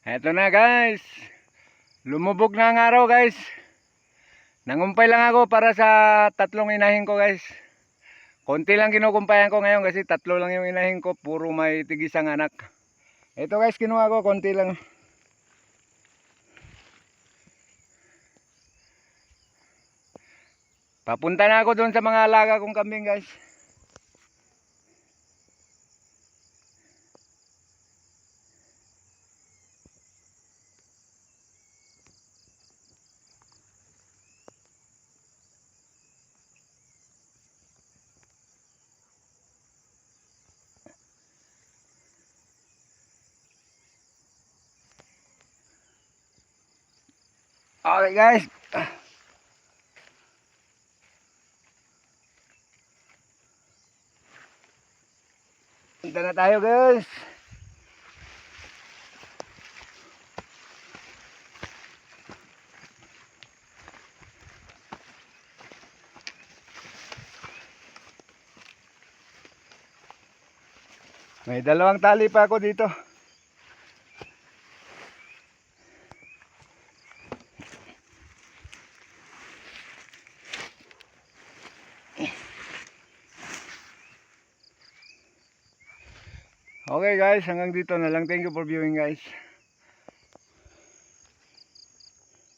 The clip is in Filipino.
Eto na guys. Lumubog na ang araw guys. Nangumpay lang ako para sa tatlong inahin ko guys. Konti lang kinukumpayan ko ngayon kasi tatlo lang yung inahin ko. Puro may tigisang anak. Eto guys, kinuha ko konti lang. Papunta na ako doon sa mga alaga kong kambing guys. Okay guys. Punta na tayo guys. May dalawang tali pa ako dito. Okay guys, hanggang dito na lang. Thank you for viewing guys.